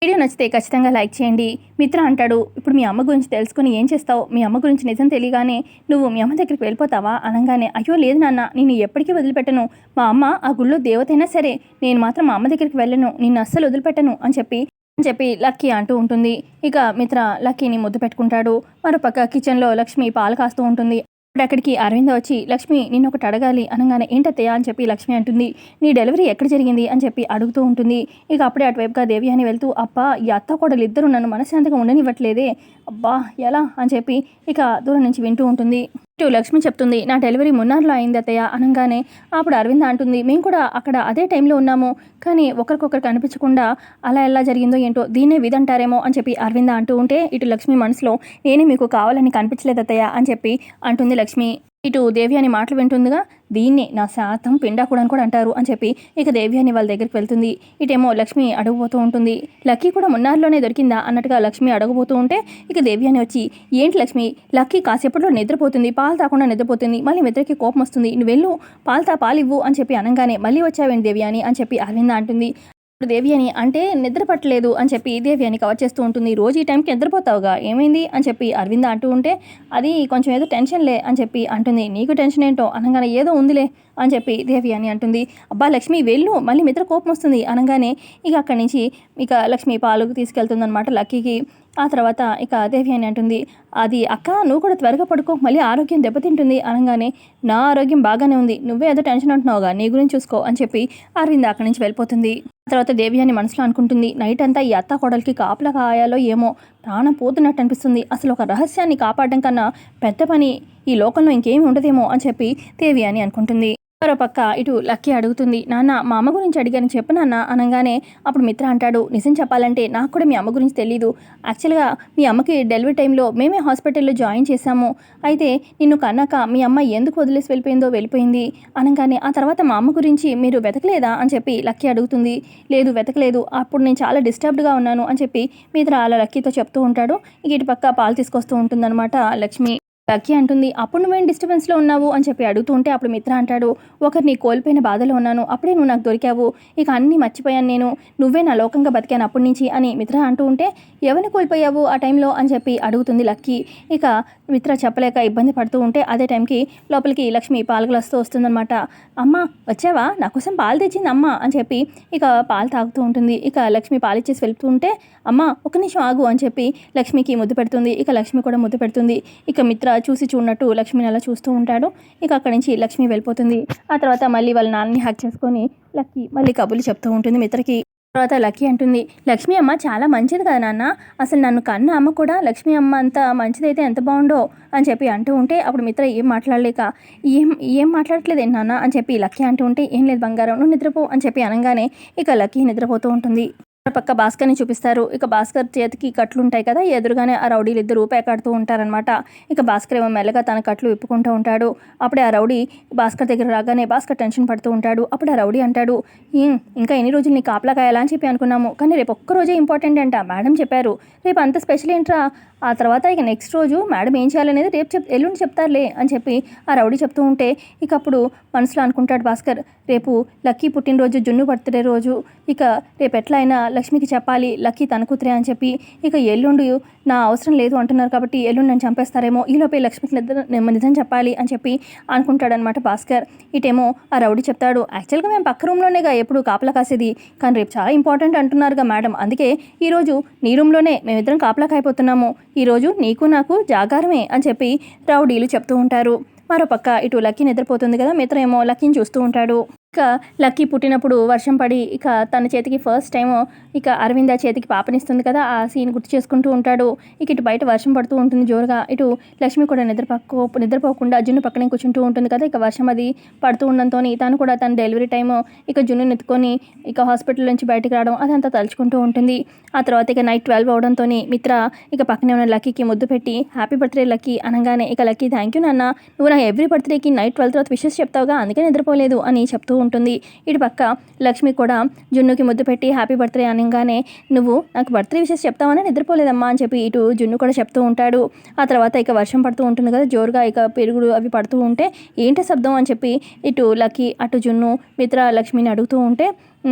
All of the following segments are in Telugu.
వీడియో నచ్చితే ఖచ్చితంగా లైక్ చేయండి. మిత్ర అంటాడు, ఇప్పుడు మీ అమ్మ గురించి తెలుసుకుని ఏం చేస్తావు? మీ అమ్మ గురించి నిజం తెలియగానే నువ్వు మీ అమ్మ దగ్గరికి వెళ్ళిపోతావా అనగానే, అయ్యో లేదు నాన్న, నేను ఎప్పటికీ వదిలిపెట్టను. మా అమ్మ ఆ గుళ్ళో దేవతైనా సరే, నేను మాత్రం మా అమ్మ దగ్గరికి వెళ్ళను, నిన్ను అస్సలు వదిలిపెట్టను అని చెప్పి లక్కీ అంటూ ఉంటుంది. ఇక మిత్ర లక్కీని ముద్దు పెట్టుకుంటాడు. మరోపక్క కిచెన్లో లక్ష్మి పాలు కాస్తూ ఉంటుంది. అక్కడికి అరవింద వచ్చి, లక్ష్మి నిన్ను ఒకటి అడగాలి అనగానే, ఏంటత్తయ్య అని చెప్పి లక్ష్మి అంటుంది. నీ డెలివరీ ఎక్కడ జరిగింది అని చెప్పి అడుగుతూ ఉంటుంది. ఇక అప్పుడే అటువైపుగా దేవి అని వెళ్తూ, అబ్బా ఈ అత్త కోడలు ఇద్దరు నన్ను మనశ్శాంతిగా ఉండనివ్వట్లేదే, అబ్బా ఎలా అని చెప్పి ఇక దూరం నుంచి వింటూ ఉంటుంది. ఇటు లక్ష్మి చెప్తుంది, నా డెలివరీ మున్నార్లో అయింది అత్తయ్య అనగానే, అప్పుడు అరవింద అంటుంది, మేము కూడా అక్కడ అదే టైంలో ఉన్నాము, కానీ ఒకరికొకరు కనిపించకుండా అలా ఎలా జరిగిందో ఏంటో, దీన్నే విధంటారేమో అని చెప్పి అరవింద అంటూ ఉంటే, ఇటు లక్ష్మి మనసులో, నేనే మీకు కావాలని కనిపించలేదు అత్తయ్య అని చెప్పి అంటుంది లక్ష్మి. ఇటు దేవి అని మాటలు వింటుందిగా, దీన్ని నా శాతం పిండాకుడని కూడా అంటారు అని చెప్పి ఇక దేవి అని వాళ్ళ దగ్గరికి వెళ్తుంది. ఇటేమో లక్ష్మి అడుగుపోతూ ఉంటుంది. లక్కీ కూడా మున్నార్లోనే దొరికిందా అన్నట్టుగా లక్ష్మి అడగబోతూ ఉంటే, ఇక దేవి అని వచ్చి, ఏంటి లక్ష్మి, లక్కీ కాసేపట్లో నిద్రపోతుంది, పాలు తాకుండా నిద్రపోతుంది, మళ్ళీ మిత్రకి కోపం వస్తుంది, నువ్వు వెళ్ళు పాలు ఇవ్వు అని చెప్పి అనగానే, మళ్ళీ వచ్చావేంటి దేవి అని చెప్పి అరవింద అంటుంది. దేవి అని అంటే నిద్ర పట్టలేదు అని చెప్పి దేవి అని కవర్ చేస్తూ ఉంటుంది. రోజు ఈ టైంకి నిద్రపోతావుగా, ఏమైంది అని చెప్పి అరవింద అంటూ ఉంటే, అది కొంచెం ఏదో టెన్షన్లే అని చెప్పి అంటుంది. నీకు టెన్షన్ ఏంటో అనగానే, ఏదో ఉందిలే అని చెప్పి దేవి అని అంటుంది. అబ్బా లక్ష్మి వెళ్ళు, మళ్ళీ మిత్ర కోపం వస్తుంది అనగానే, ఇక అక్కడి నుంచి ఇక లక్ష్మి పాలు తీసుకెళ్తుందనమాట లక్కీకి. ఆ తర్వాత ఇక దేవి అని అంటుంది, అది అక్క నువ్వు కూడా త్వరగా పడుకో, మళ్ళీ ఆరోగ్యం దెబ్బతింటుంది అనగానే, నా ఆరోగ్యం బాగానే ఉంది, నువ్వే ఏదో టెన్షన్ అంటున్నావుగా, నీ గురించి చూసుకో అని చెప్పి అరవింద అక్కడి నుంచి వెళ్ళిపోతుంది. ఆ తర్వాత దేవి అని మనసులో అనుకుంటుంది, నైట్ అంతా ఈ అత్త కోడలికి కాపలా కాయాలో ఏమో, ప్రాణం పోతున్నట్టు అనిపిస్తుంది, అసలు ఒక రహస్యాన్ని కాపాడడం కన్నా పెద్ద పని ఈ లోకంలో ఇంకేమీ ఉండదేమో అని చెప్పి దేవి అని అనుకుంటుంది. మరోపక్క ఇటు లక్కీ అడుగుతుంది, నాన్న మా అమ్మ గురించి అడిగాను చెప్పు నాన్న అనగానే, అప్పుడు మిత్ర అంటాడు, నిజం చెప్పాలంటే నాకు కూడా మీ అమ్మ గురించి తెలీదు. యాక్చువల్గా మీ అమ్మకి డెలివరీ టైంలో మేమే హాస్పిటల్లో జాయిన్ చేశాము. అయితే నిన్ను కన్నాక మీ అమ్మ ఎందుకు వదిలేసి వెళ్ళిపోయింది అనగానే, ఆ తర్వాత మా అమ్మ గురించి మీరు వెతకలేదా అని చెప్పి లక్కీ అడుగుతుంది. లేదు వెతకలేదు, అప్పుడు నేను చాలా డిస్టర్బ్డ్గా ఉన్నాను అని చెప్పి మిత్ర అలా లక్కీతో చెప్తూ ఉంటాడు. ఇక ఇటు పక్క పాలు తీసుకొస్తూ ఉంటుందన్నమాట లక్ష్మి. లక్కీ అంటుంది, అప్పుడు నువ్వేం డిస్టర్బెన్స్లో ఉన్నావు అని చెప్పి అడుగుతూ ఉంటే, అప్పుడు మిత్ర అంటాడు, ఒకరిని కోల్పోయిన బాధలో ఉన్నాను, అప్పుడే నువ్వు నాకు దొరికావు, ఇక అన్నీ మర్చిపోయాను నేను, నువ్వే నా లోకంగా బతికాను అప్పటి నుంచి అని మిత్ర అంటూ ఉంటే, ఎవరిని కోల్పోయావు ఆ టైంలో అని చెప్పి అడుగుతుంది లక్కీ. ఇక మిత్ర చెప్పలేక ఇబ్బంది పడుతూ ఉంటే, అదే టైంకి లోపలికి లక్ష్మి పాలు గ్లాస్తో వస్తుందన్నమాట. అమ్మ వచ్చావా, నా కోసం పాలు తెచ్చింది అమ్మ అని చెప్పి ఇక పాలు తాగుతూ ఉంటుంది. ఇక లక్ష్మి పాలు ఇచ్చేసి వెళ్తూ ఉంటే, అమ్మ ఒక నిమిషం ఆగు అని చెప్పి లక్ష్మికి ముద్దు పెడుతుంది. ఇక లక్ష్మి కూడా ముద్దు పెడుతుంది. ఇక మిత్ర చూసి చూడనట్టు లక్ష్మిని అలా చూస్తూ ఉంటాడు. ఇక అక్కడి నుంచి లక్ష్మి వెళ్ళిపోతుంది. ఆ తర్వాత మళ్ళీ వాళ్ళ నాన్నని హక్ చేసుకొని లక్కీ మళ్ళీ కబుర్లు చెప్తూ ఉంటుంది మిత్రకి. తర్వాత లక్కీ అంటుంది, లక్ష్మి అమ్మ చాలా మంచిది కదా నాన్న, అసలు నన్ను కన్న అమ్మ కూడా లక్ష్మి అమ్మ అంత మంచిదైతే ఎంత బాగుండో అని చెప్పి అంటూ ఉంటే, అప్పుడు మిత్ర ఏం మాట్లాడలేక, ఏం మాట్లాడట్లేదు నాన్న అని చెప్పి లక్కీ అంటూ ఉంటే, ఏం లేదు బంగారం నువ్వు నిద్రపో అని చెప్పి అనగానే ఇక లక్కీ నిద్రపోతూ ఉంటుంది. పక్క భాస్కర్ని చూపిస్తారు. ఇక భాస్కర్ చేతికి కట్లు ఉంటాయి కదా, ఎదురుగానే ఆ రౌడీలు ఇద్దరు పేకాడుతూ ఉంటారనమాట. ఇక భాస్కర్ ఏమో మెల్లగా తన కట్లు విప్పుకుంటూ ఉంటాడు. అప్పుడే ఆ రౌడీ భాస్కర్ దగ్గర రాగానే భాస్కర్ టెన్షన్ పడుతూ ఉంటాడు. అప్పుడు ఆ రౌడీ అంటాడు, ఇంకా ఎన్ని రోజులు నీ కాపలా కాయాలా అని చెప్పి అనుకున్నాము, కానీ రేపు ఒక్కరోజే ఇంపార్టెంట్ అంట, మేడం చెప్పారు, రేపు అంత స్పెషల్ ఏంట్రా, ఆ తర్వాత ఇక నెక్స్ట్ రోజు మేడం ఏం చేయాలనేది రేపు ఎల్లుండి చెప్తారులే అని చెప్పి ఆ రౌడీ చెప్తూ ఉంటే, ఇక అప్పుడు మనసులో అనుకుంటాడు భాస్కర్, రేపు లక్కీ పుట్టినరోజు, జున్ను బర్త్డే రోజు, ఇక రేపు ఎట్లా అయినా లక్ష్మికి చెప్పాలి లక్కీ తన కూతురే అని చెప్పి, ఇక ఎల్లుండి నా అవసరం లేదు అంటున్నారు కాబట్టి ఎల్లుండి నన్ను చంపేస్తారేమో, ఈలోపే లక్ష్మికి నిజం చెప్పాలి అని చెప్పి అనుకుంటాడనమాట భాస్కర్. ఇటేమో ఆ రౌడీ చెప్తాడు, యాక్చువల్గా మేము పక్క రూమ్లోనేగా ఎప్పుడు కాపలా కాసేది, కానీ రేపు చాలా ఇంపార్టెంట్ అంటున్నారుగా మేడం, అందుకే ఈరోజు నీ రూమ్లోనే మేమిద్దరం కాపలా కాయిపోతున్నాము, ఈరోజు నీకు నాకు జాగారమే అని చెప్పి రౌడీలు చెప్తూ ఉంటారు. మరోపక్క ఇటు లక్కీ నిద్రపోతుంది కదా, మిత్ర ఏమో లక్కీని చూస్తూ ఉంటాడు. ఇక లక్కీ పుట్టినప్పుడు వర్షం పడి ఇక తన చేతికి ఫస్ట్ టైం ఇక అరవింద చేతికి పాపనిస్తుంది కదా, ఆ సీన్ గుర్తు చేసుకుంటూ ఉంటాడు. ఇక ఇటు బయట వర్షం పడుతూ ఉంటుంది జోరుగా. ఇటు లక్ష్మి కూడా నిద్రపోకుండా జున్ను పక్కనే కూర్చుంటూ ఉంటుంది కదా. ఇక వర్షం అది పడుతూ ఉండడంతో తను కూడా తన డెలివరీ టైం ఇక జున్ను నెత్తుకొని ఇక హాస్పిటల్ నుంచి బయటకు రావడం అదంతా తలుచుకుంటూ ఉంటుంది. ఆ తర్వాత ఇక నైట్ 12 అవడంతో మిత్ర ఇక పక్కనే ఉన్న లక్కీకి ముద్దు పెట్టి, హ్యాపీ బర్త్డే లక్కీ అనగానే, ఇక లక్కీ థ్యాంక్ యూ నాన్న, నువ్వు నా ఎవ్రీ బర్త్డేకి నైట్ 12 తర్వాత విషెస్ చెప్తావుగా, అందుకే నిద్రపోలేదు అని చెప్తూ ఉంటుంది. ఇటు పక్క లక్ష్మి కూడా జున్నుకి ముద్దు పెట్టి హ్యాపీ బర్త్డే అనగానే, నువ్వు నాకు బర్త్డే విషెస్ చెప్తావని నిద్రపోలేదమ్మా అని చెప్పి ఇటు జున్ను కూడా చెప్తూ ఉంటాడు. ఆ తర్వాత ఇక వర్షం పడుతూ ఉంటుంది కదా జోరుగా, ఇక పెరుగుడు అవి పడుతూ ఉంటే ఏంటి శబ్దం అని చెప్పి ఇటు లక్కీ అటు జున్ను మిత్ర లక్ష్మిని అడుగుతూ ఉంటే,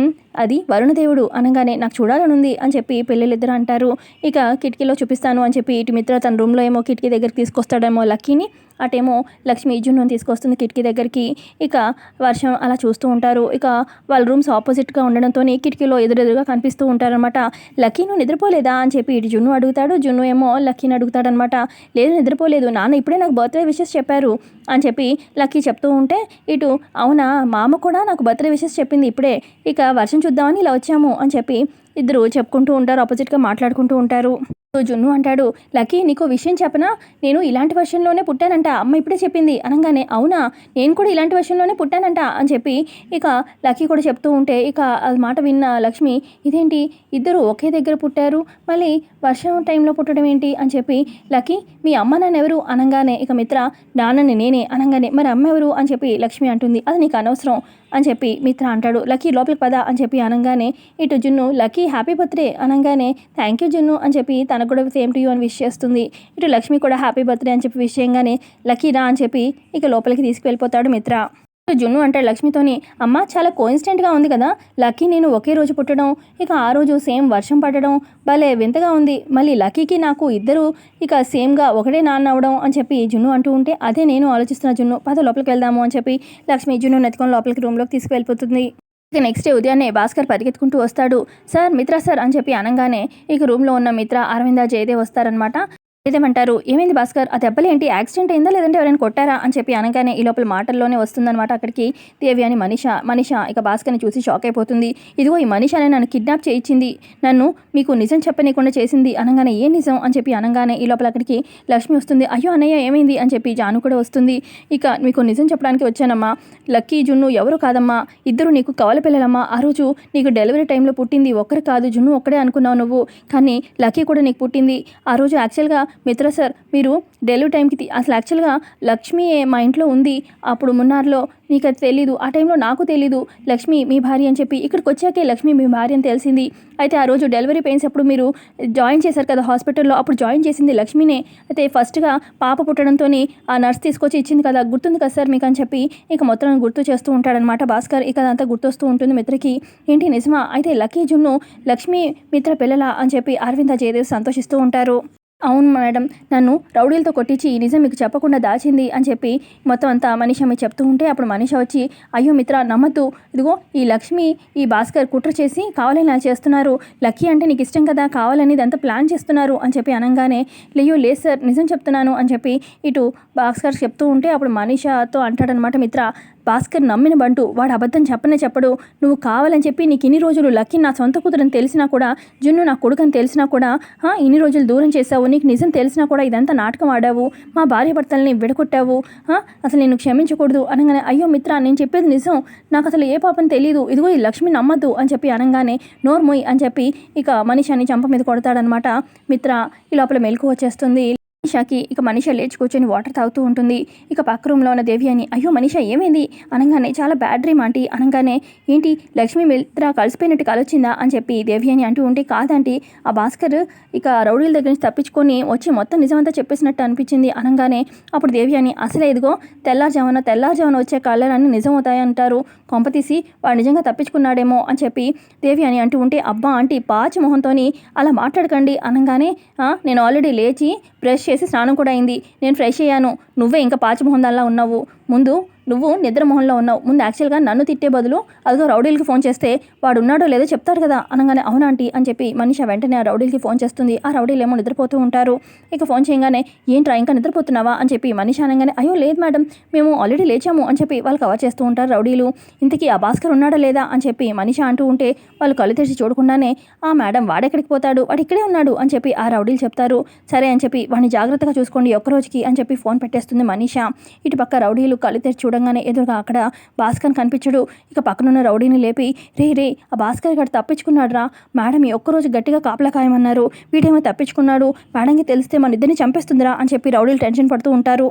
అది వరుణదేవుడు అనగానే నాకు చూడాలనుంది అని చెప్పి పిల్లలిద్దరు అంటారు. ఇక కిటికీలో చూపిస్తాను అని చెప్పి ఇటు మిత్ర తన రూమ్లో ఏమో కిటికీ దగ్గరికి తీసుకొస్తాడేమో లక్కీని, అటేమో లక్ష్మి జున్నుని తీసుకొస్తుంది కిటికీ దగ్గరికి. ఇక వర్షం అలా చూస్తూ ఉంటారు. ఇక వాళ్ళ రూమ్స్ ఆపోజిట్గా ఉండడంతో కిటికీలో ఎదురెదురుగా కనిపిస్తూ ఉంటారనమాట. లక్కీ నువ్వు నిద్రపోలేదా అని చెప్పి ఇటు జున్ను అడుగుతాడు. జున్ను ఏమో లక్కీని అడుగుతాడనమాట. లేదు నిద్రపోలేదు, నాన్న ఇప్పుడే నాకు బర్త్డే విషెస్ చెప్పారు అని చెప్పి లక్కీ చెప్తూ ఉంటే ఇటు అవునా మా అమ్మ కూడా నాకు బర్త్డే విషెస్ చెప్పింది ఇప్పుడే, ఇక వర్షం చూద్దామని ఇలా వచ్చాము అని చెప్పి ఇద్దరు చెప్పుకుంటూ ఉంటారు, ఆపోజిట్గా మాట్లాడుకుంటూ ఉంటారు. జున్ను అంటాడు, లక్కీ నీకు విషయం చెప్పనా, నేను ఇలాంటి వర్షంలోనే పుట్టానంట, అమ్మ ఇప్పుడే చెప్పింది అనగానే అవునా నేను కూడా ఇలాంటి వర్షంలోనే పుట్టానంట అని చెప్పి ఇక లక్కీ కూడా చెప్తూ ఉంటే ఇక అది మాట విన్న లక్ష్మి ఇదేంటి ఇద్దరు ఒకే దగ్గర పుట్టారు, మళ్ళీ వర్షం టైంలో పుట్టడం ఏంటి అని చెప్పి లక్కీ మీ అమ్మ నాన్న ఎవరు అనగానే ఇక మిత్ర నాన్నని నేనే అనగానే మరి అమ్మ ఎవరు అని చెప్పి లక్ష్మి అంటుంది, అది నీకు అనవసరం అని చెప్పి మిత్ర అంటాడు. లక్కీ లోపలికి పద అని చెప్పి అనగానే ఇటు జున్ను లక్కీ హ్యాపీ బర్త్డే అనగానే థ్యాంక్ యూ జున్ను అని చెప్పి తనకు కూడా సేమ్ టు యూ అని విష్ చేస్తుంది. ఇటు లక్ష్మి కూడా హ్యాపీ బర్త్డే అని చెప్పి విష్ చేయగానే లక్కీ రా అని చెప్పి ఇక లోపలికి తీసుకువెళ్ళిపోతాడు మిత్ర. జున్ను అంటాడు లక్ష్మితోని, అమ్మ చాలా కోయిన్సిడెంట్గా ఉంది కదా, లక్కీ నేను ఒకే రోజు పుట్టడం, ఇక ఆ రోజు సేమ్ వర్షం పడడం భలే వింతగా ఉంది, మళ్ళీ లక్కీకి నాకు ఇద్దరు ఇక సేమ్గా ఒకటే నాన్న అవడం అని చెప్పి జున్ను అంటూ ఉంటే అదే నేను ఆలోచిస్తున్న జున్ను, పద లోపలికి వెళ్దాము అని చెప్పి లక్ష్మి జున్ను నెత్తుకొని లోపలికి రూమ్లోకి తీసుకువెళ్ళిపోతుంది. ఇక నెక్స్ట్ డే ఉదయాన్నే భాస్కర్ పరిగెత్తుకుంటూ వస్తాడు. సార్ మిత్ర సార్ అని చెప్పి అనగానే ఇక రూమ్లో ఉన్న మిత్ర అరవింద జయదేవ్ వస్తారనమాట. ఏదేమంటారు, ఏమైంది భాస్కర్ ఆ దెబ్బలు ఏంటి, యాక్సిడెంట్ అయిందా లేదంటే ఎవరైనా కొట్టారా అని చెప్పి అనగానే ఈ లోపల మాటల్లోనే వస్తుందన్నమాట అక్కడికి దేవి అని మనిష ఇక భాస్కర్ని చూసి షాక్ అయిపోతుంది. ఇదిగో ఈ మనిషానే నన్ను కిడ్నాప్ చేయించింది, నన్ను మీకు నిజం చెప్పనీయకుండా చేసింది అనగానే ఏ నిజం అని చెప్పి అనగానే ఈ లోపల అక్కడికి లక్ష్మి వస్తుంది. అయ్యో అన్నయ్య ఏమైంది అని చెప్పి జాను కూడా వస్తుంది. ఇక మీకు నిజం చెప్పడానికి వచ్చానమ్మా, లక్కీ జున్ను ఎవరు కాదమ్మా, ఇద్దరు నీకు కవల పిల్లలమ్మా, ఆ రోజు నీకు డెలివరీ టైంలో పుట్టింది ఒక్కరు కాదు, జున్ను ఒక్కడే అనుకున్నావు నువ్వు, కానీ లక్కీ కూడా నీకు పుట్టింది. ఆ రోజు యాక్చువల్గా మిత్ర సార్ మీరు డెలివరీ టైంకి అసలు యాక్చువల్గా లక్ష్మి మా ఇంట్లో ఉంది, అప్పుడు మున్నార్లో నీకు అది తెలీదు, ఆ టైంలో నాకు తెలీదు లక్ష్మి మీ భార్య అని చెప్పి, ఇక్కడికి వచ్చాకే లక్ష్మి మీ భార్య అని తెలిసింది. అయితే ఆ రోజు డెలివరీ పెయిన్స్ అప్పుడు మీరు జాయిన్ చేశారు కదా హాస్పిటల్లో, అప్పుడు జాయిన్ చేసింది లక్ష్మినే. అయితే ఫస్ట్గా పాప పుట్టడంతో ఆ నర్స్ తీసుకొచ్చి ఇచ్చింది కదా, గుర్తుంది కదా సార్ మీకు అని చెప్పి ఇక మొత్తం గుర్తు చేస్తూ ఉంటాడనమాట భాస్కర్. ఇక అదంతా గుర్తొస్తూ ఉంటుంది మిత్రకి. ఏంటి నిజమా, అయితే లక్కీ జున్ను లక్ష్మి మిత్ర పిల్లల అని చెప్పి అరవింద జయదేవ్ సంతోషిస్తూ ఉంటారు. అవును మేడం, నన్ను రౌడీలతో కొట్టించి ఈ నిజం మీకు చెప్పకుండా దాచింది అని చెప్పి మొత్తం అంతా మనీష మీకు చెప్తూ ఉంటే అప్పుడు మనీష వచ్చి అయ్యో మిత్ర నమ్మద్దు, ఇదిగో ఈ లక్ష్మి ఈ భాస్కర్ కుట్ర చేసి కావాలని అలా చేస్తున్నారు, లక్కీ అంటే నీకు ఇష్టం కదా కావాలని ఇదంతా ప్లాన్ చేస్తున్నారు అని చెప్పి అనగానే లేదు సార్ నిజం చెప్తున్నాను అని చెప్పి ఇటు భాస్కర్ చెప్తూ ఉంటే అప్పుడు మనీషతో అంటాడనమాట మిత్ర, భాస్కర్ నమ్మిన బంటు, వాడు అబద్ధం చెప్పనే చెప్పడు, నువ్వు కావాలని చెప్పి నీకు ఇన్ని రోజులు లక్కీ నా సొంత కూతురని తెలిసినా కూడా, జున్ను నా కొడుకని తెలిసినా కూడా ఇన్ని రోజులు దూరం చేసావు, నీకు నిజం తెలిసినా కూడా ఇదంతా నాటకం ఆడావు, మా భార్య భర్తల్ని విడగొట్టావు, అసలు నేను క్షమించకూడదు అనగానే అయ్యో మిత్ర నేను చెప్పేది నిజం, నాకు అసలు ఏ పాపం తెలియదు, ఇదిగో ఈ లక్ష్మి నమ్మద్దు అని చెప్పి అనగానే నోర్మోయ్ అని చెప్పి ఇక మనీషాని చంప మీద కొడతాడనమాట మిత్ర. ఈ లోపల మెలకు వచ్చేస్తుంది మనీషాకి. ఇక మనీష లేచి కూర్చొని వాటర్ తాగుతూ ఉంటుంది. ఇక పక్క రూమ్లో ఉన్న దేవి అని అయ్యో మనీష ఏమైంది అనగానే చాలా బ్యాడ్ డ్రీమ్ ఆంటీ అనగానే ఏంటి లక్ష్మి మిత్ర కలిసిపోయినట్టు కలొచ్చిందా అని చెప్పి దేవి అని అంటూ ఉంటే కాదంటీ, ఆ భాస్కర్ ఇక రౌడీల దగ్గర నుంచి తప్పించుకొని వచ్చి మొత్తం నిజమంతా చెప్పేసినట్టు అనిపించింది అనగానే అప్పుడు దేవి అని అసలే ఇదిగో తెల్లారుజామున వచ్చే కళ్ళని నిజం అవుతాయంటారు, కొంపతీసి వాడు నిజంగా తప్పించుకున్నాడేమో అని చెప్పి దేవి అని అంటూ ఉంటే అబ్బా ఆంటీ పాచి మొహంతోని అలా మాట్లాడకండి అనగానే నేను ఆల్రెడీ లేచి బ్రష్ చేసి స్నానం కూడా అయింది, నేను ఫ్రెష్ అయ్యాను, నువ్వే ఇంకా పాచిమొహందాల్లా ఉన్నావు, ముందు నువ్వు నిద్రమోహంలో ఉన్నావు, ముందు యాక్చువల్గా నన్ను తిట్టే బదులు అదిగో రౌడీలకి ఫోన్ చేస్తే వాడు ఉన్నాడో లేదో చెప్తాడు కదా అనగానే అవునాంటీ అని చెప్పి మనీష వెంటనే ఆ రౌడీలకి ఫోన్ చేస్తుంది. ఆ రౌడీలు ఏమో నిద్రపోతూ ఉంటారు. ఇక ఫోన్ చేయగానే ఏంట్రా ఇంకా నిద్రపోతున్నావా అని చెప్పి మనీష అనగానే అయ్యో లేదు మేడం మేము ఆల్రెడీ లేచాము అని చెప్పి వాళ్ళు కవర్ చేస్తూ ఉంటారు రౌడీలు. ఇంతకీ ఆ భాస్కర్ ఉన్నాడా లేదా అని చెప్పి మనీష అంటూ ఉంటే వాళ్ళు కళ్ళు తెరిచి చూడకుండానే మేడం వాడెక్కడికి పోతాడు, వాడు ఇక్కడే ఉన్నాడు అని చెప్పి ఆ రౌడీలు చెప్తారు. సరే అని చెప్పి వాడిని జాగ్రత్తగా చూసుకోండి ఒక్కరోజుకి అని చెప్పి ఫోన్ పెట్టేస్తుంది మనీష. ఇటు పక్క రౌడీలు కళ్ళు తెరిచి చూడంగానే ఎదురుగా అక్కడ భాస్కర్ కనిపించడు. ఇక పక్కనున్న రౌడీని లేపి రే ఆ భాస్కర్ గారు తప్పించుకున్నాడు రా, మేడం ఈ ఒక్కరోజు గట్టిగా కాపలా కాయమన్నారు, వీడేమో తప్పించుకున్నాడు, మేడంకి తెలిస్తే మన ఇద్దరిని చంపేస్తుందిరా అని చెప్పి రౌడీలు టెన్షన్ పడుతూ ఉంటారు.